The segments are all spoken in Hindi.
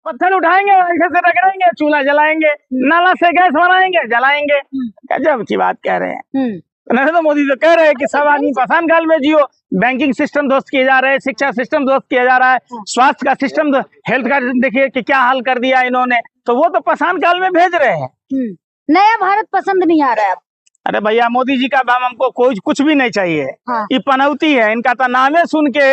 पत्थर उठाएंगे, ऐसे से रगड़ेंगे, चूल्हा जलाएंगे, नाला से गैस बनाएंगे, जलाएंगे। गजब की बात कह रहे हैं। नरेंद्र मोदी तो कह रहे हैं कि सब आदमी आसान काल में जियो। बैंकिंग सिस्टम ध्वस्त किए जा रहे हैं, शिक्षा सिस्टम ध्वस्त किया जा रहा है, स्वास्थ्य का सिस्टम, हेल्थ का देखिए कि क्या हाल कर दिया इन्होंने। तो वो तो पाषाण काल में भेज रहे हैं। नया भारत पसंद नहीं आ रहा है। अरे भैया, मोदी जी का नाम हमको कोई कुछ भी नहीं चाहिए। ये पनौती है, इनका तो नामे सुन के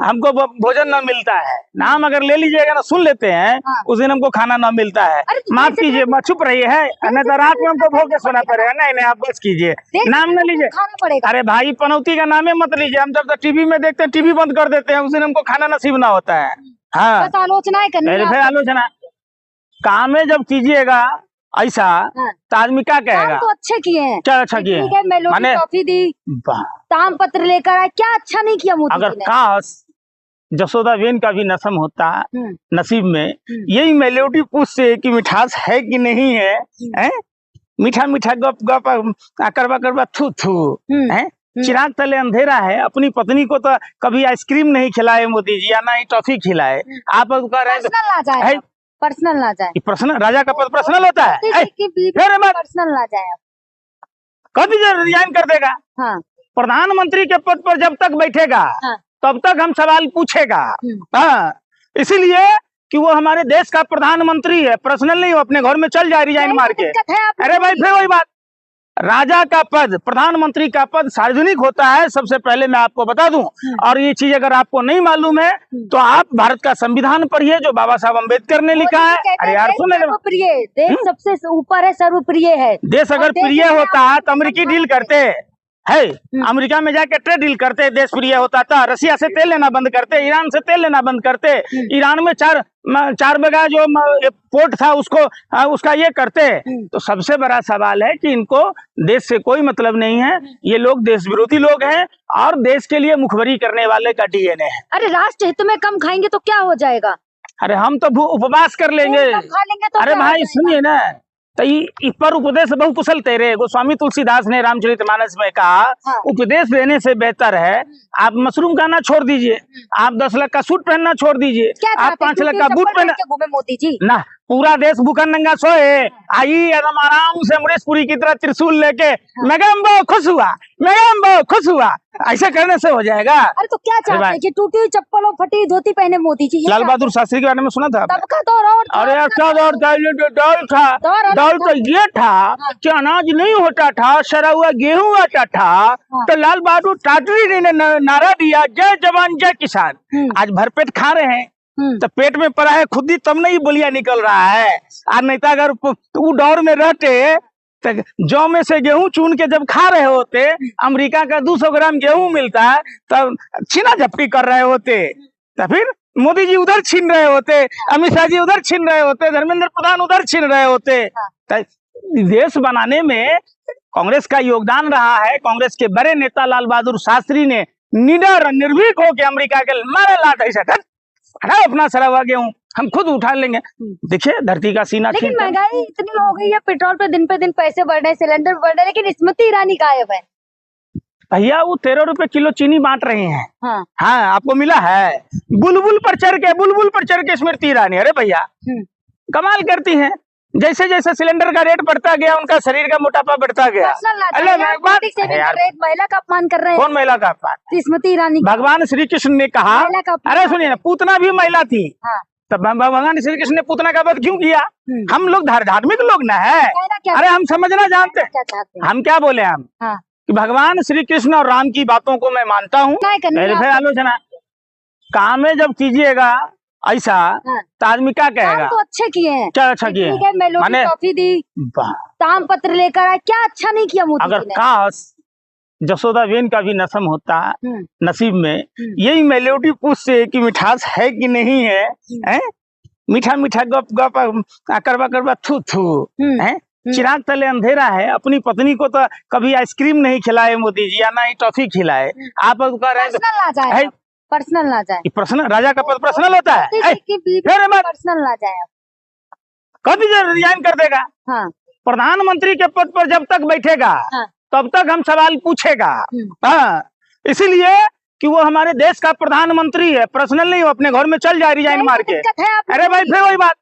हमको भोजन न मिलता है। नाम अगर ले लीजिएगा ना, सुन लेते हैं, उस दिन हमको खाना न मिलता है। माफ कीजिए, चुप रही है, नहीं तो रात में हमको भोग के सोना पड़ेगा। नहीं नहीं, आप बस कीजिए, नाम न लीजिए। अरे भाई, पनौती का नामे मत लीजिए। हम जब तक टीवी में देखते हैं, टीवी बंद कर देते हैं, उस दिन हमको खाना नसीब ना होता है। हाँ, आलोचना फिर आलोचना काम है जब कीजिएगा ऐसा, तो आदमी क्या कहेगा? तो अच्छे किए हैं। क्या अच्छा किए हैं? मैंने टॉफी दी, ताम पत्र लेकर आए, क्या अच्छा नहीं किया मोदी अगर काश जसोदा बेन का भी नसम होता नसीब में, यही मेलोडी पूछते कि मिठास है कि नहीं है, हैं? मीठा मीठा गप गप, करवा करवा थू थू, हैं? चिराग तले अंधेरा है। अपनी पत्नी को तो कभी आइसक्रीम नहीं खिलाए मोदी जी, या ना ही टॉफी खिलाए। आप कह रहे हैं पर्सनल ना जाए। पर्सनल, राजा का पद पर्सनल होता है। पर्सनल ना जाए, कभी रिजाइन कर देगा। प्रधानमंत्री के पद पर जब तक बैठेगा तब तक हम सवाल पूछेगा। इसीलिए कि वो हमारे देश का प्रधानमंत्री है, पर्सनल नहीं। वो अपने घर में चल जाए रिजाइन मार के। अरे भाई, फिर वही बात, राजा का पद, प्रधानमंत्री का पद सार्वजनिक होता है, सबसे पहले मैं आपको बता दूं। और ये चीज अगर आपको नहीं मालूम है तो आप भारत का संविधान पढ़िए, जो बाबा साहब अम्बेडकर ने लिखा है। अरे यार, सुन, प्रिय देश सबसे ऊपर है, सर्वप्रिय है। देश अगर प्रिय होता है तो अमेरिकी डील करते है, अमेरिका में जाके ट्रेड डील करते। देश प्रिय होता था, रसिया से तेल लेना बंद करते, ईरान से तेल लेना बंद करते, ईरान में चार बगा जो पोर्ट था उसका ये करते। तो सबसे बड़ा सवाल है कि इनको देश से कोई मतलब नहीं है। ये लोग देश विरोधी लोग हैं और देश के लिए मुखबरी करने वाले का डीएनए है। अरे राष्ट्र हित में कम खाएंगे तो क्या हो जाएगा? अरे हम तो उपवास कर लेंगे। अरे भाई सुनिए ना, तो पर उपदेश बहु कुशल तेरे, गोस्वामी तुलसीदास ने रामचरितमानस में कहा, उपदेश देने से बेहतर है आप मशरूम खाना छोड़ दीजिए, आप 10 लाख का सूट पहनना छोड़ दीजिए, आप 5 लाख का बूट पहना। मोदी जी ना, पूरा देश भूखा नंगा सोए, आई एकदम आराम से अमरीशपुरी की तरह त्रिशूल लेके, मैगम बहुत खुश हुआ, मैगम बहुत खुश हुआ, ऐसा करने से हो जाएगा। अरे तो क्या चाहते हैं कि टूटी हुई चप्पल और फटी धोती पहने मोदी जी? लाल बहादुर शास्त्री के बारे में सुना था? सबका दौर। अरे क्या दौर था? दौर था, दौर तो ये था कि अनाज नहीं होता था, सड़ा हुआ गेहूं आता था, तो लाल बहादुर शास्त्री ने नारा दिया, जय जवान जय किसान। आज भरपेट खा रहे हैं, तो पेट में पड़ा है खुद ही, तब नहीं बोलिया निकल रहा है। और नहीं तो अगर वो दौर में रहते तो जौ में से गेहूं चुन के जब खा रहे होते, अमेरिका का 200 ग्राम गेहूं मिलता है, तब छीना झपटी कर रहे होते, तो फिर मोदी जी उधर छीन रहे होते, अमित शाह जी उधर छीन रहे होते, धर्मेंद्र प्रधान उधर छीन रहे होते। देश बनाने में कांग्रेस का योगदान रहा है। कांग्रेस के बड़े नेता लाल बहादुर शास्त्री ने निडर निर्भीक होकर अमेरिका के मारे लाट ऐसा कर, अपना सड़ा हुआ गेहूं हम खुद उठा लेंगे। देखिए धरती का सीना। लेकिन महंगाई इतनी हो गई है, पेट्रोल पे दिन पैसे बढ़ रहे हैं, सिलेंडर बढ़ रहे हैं, लेकिन स्मृति ईरानी गायब है। भैया वो 13 रुपए किलो चीनी बांट रहे हैं। हाँ, आपको मिला है? बुलबुल पर चढ़ के स्मृति ईरानी। अरे भैया कमाल करती हैं। जैसे जैसे सिलेंडर का रेट बढ़ता गया, उनका शरीर का मोटापा बढ़ता गया। महिला का अपमान कर रहे हैं। कौन महिला का अपमान? स्मृति ईरानी। भगवान श्री कृष्ण ने कहा, अरे सुनिए ना, पूतना भी महिला थी। तब भगवान श्री कृष्ण ने पूतना का वध क्यों किया? हम लोग धार्मिक लोग ना है। अरे हम समझना जानते हैं। हम क्या बोले हम कि भगवान श्री कृष्ण और राम की बातों को मैं मानता हूँ। फिर आलोचना काम है जब कीजिएगा ऐसा, तो आदमी क्या कहेगा? तो अच्छे किए हैं। क्या अच्छा किए हैं? मैंने टॉफी दी, ताम पत्र लेकर आए, क्या अच्छा नहीं किया मोदी अगर काश जसोदा बेन का भी नसम होता नसीब में, यही मेलोडी पूछते कि मिठास है कि नहीं है, हैं? मीठा मीठा गप गप, करवा करवा थू थू, हैं? चिराग तले अंधेरा है। अपनी पत्नी को तो कभी आइसक्रीम नहीं खिलाए मोदी जी, या ना ही टॉफी खिलाए। आप कह रहे हैं पर्सनल ना जाए। पर्सनल, राजा का पद पर्सनल होता है। पर्सनल ना जाए, कभी रिजाइन कर देगा। प्रधानमंत्री के पद पर जब तक बैठेगा तब तक हम सवाल पूछेगा। इसीलिए कि वो हमारे देश का प्रधानमंत्री है, पर्सनल नहीं, वो अपने घर में चल जाए रिजाइन मार के। अरे भाई फिर वही बात,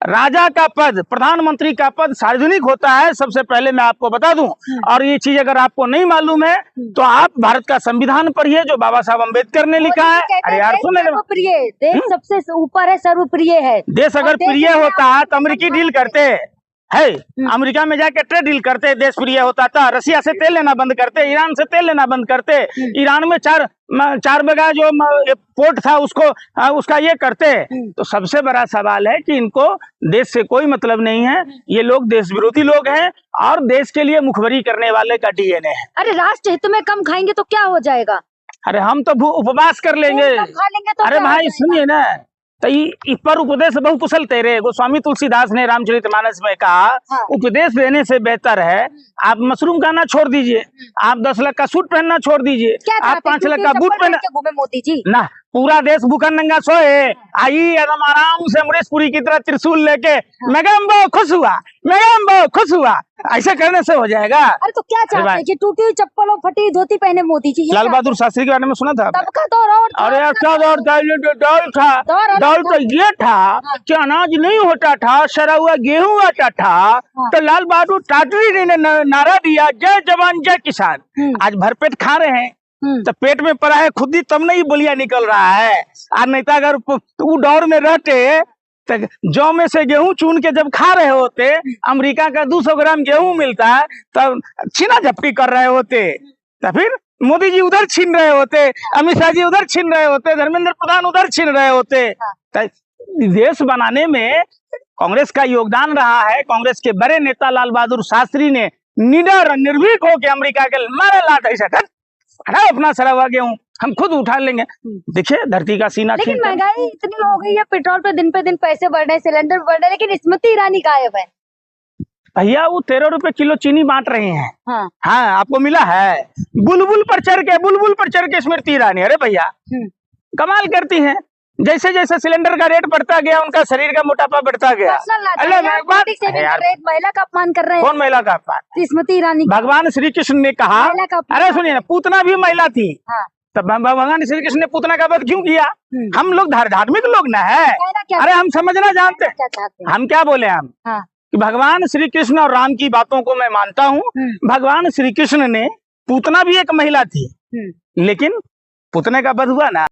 राजा का पद, प्रधानमंत्री का पद सार्वजनिक होता है, सबसे पहले मैं आपको बता दूं। और ये चीज अगर आपको नहीं मालूम है तो आप भारत का संविधान पढ़िए जो बाबा साहब अम्बेडकर ने लिखा है। अरे यार सुन, प्रिय देश सबसे ऊपर है, सर्वप्रिय है। देश अगर प्रिय होता है तो अमेरिकी डील करते है, अमेरिका में जाके ट्रेड डील करते, देश प्रिय होता था। रसिया से तेल लेना बंद करते, ईरान से तेल लेना बंद करते, ईरान में चार बगा जो पोर्ट था उसको उसका ये करते। तो सबसे बड़ा सवाल है कि इनको देश से कोई मतलब नहीं है, ये लोग देश विरोधी लोग हैं और देश के लिए मुखबरी करने वाले का डीएनए है। अरे राष्ट्र हित में कम खाएंगे तो क्या हो जाएगा? अरे हम तो उपवास कर लेंगे। खा लेंगे तो अरे भाई सुनिए ना, तो पर उपदेश बहु कुशल तेरे, गोस्वामी तुलसीदास ने रामचरितमानस में कहा, हाँ। उपदेश देने से बेहतर है आप मशरूम खाना छोड़ दीजिए, आप 10 लाख का सूट पहनना छोड़ दीजिए, आप 5 लाख का बूट पहना। मोदी जी ना पूरा देश भूखा नंगा सोए, आई एकदम आराम से अमरीशपुरी की तरह त्रिशूल लेके मेगम्बो खुश हुआ, मेगम्बो खुश हुआ, ऐसा करने से हो जाएगा? अरे तो क्या चाहते हैं कि टूटी हुई चप्पल और फटी धोती पहने मोदी जी? लाल बहादुर शास्त्री के बारे में सुना था? सबका दौर और अरे क्या दौर था? दौर था, दौर तो ये था कि अनाज नहीं होता था, सड़ा हुआ गेहूं आता था, तो लाल बहादुर शास्त्री ने नारा दिया, जय जवान जय किसान। आज भरपेट खा रहे हैं तो पेट में पड़ा है खुद ही, तब नहीं बोलिया निकल रहा है। और नहीं तो अगर वो दौर में रहते तो जौ में से गेहूं चुन के जब खा रहे होते, अमेरिका का 200 ग्राम गेहूं मिलता है तब छीना झपटी कर रहे होते, तो फिर मोदी जी उधर छीन रहे होते, अमित शाह जी उधर छीन रहे होते, धर्मेंद्र प्रधान उधर छीन रहे होते। तो देश बनाने में कांग्रेस का योगदान रहा है। कांग्रेस के बड़े नेता लाल बहादुर शास्त्री ने निडर निर्भीक होकर अमेरिका के मारे लाट ऐसा कर अपना सड़ा हुआ गेहूं हम खुद उठा लेंगे। देखिए धरती का सीना। लेकिन महंगाई इतनी हो गई है, पेट्रोल पे दिन पैसे बढ़ रहे हैं, सिलेंडर बढ़ रहे हैं, लेकिन स्मृति ईरानी गायब है। भैया वो 13 रुपए किलो चीनी बांट रहे हैं। हाँ आपको मिला है? बुलबुल पर चढ़ के स्मृति ईरानी, अरे भैया कमाल करती हैं। जैसे जैसे सिलेंडर का रेट बढ़ता गया उनका शरीर का मोटापा बढ़ता गया। महिला का अपमान कर रहे हैं। कौन महिला का अपमान? स्मृति ईरानी। भगवान श्री कृष्ण ने कहा, अरे सुनिए ना, पूतना भी महिला थी। तब भगवान श्री कृष्ण ने पूतना का वध क्यों किया? हम लोग धार्मिक लोग ना है, अरे हम समझना जानते हैं। हम क्या बोले हम कि भगवान श्री कृष्ण और राम की बातों को मैं मानता हूँ। भगवान श्री कृष्ण ने, पूतना भी एक महिला थी, लेकिन पूतने का वध हुआ ना।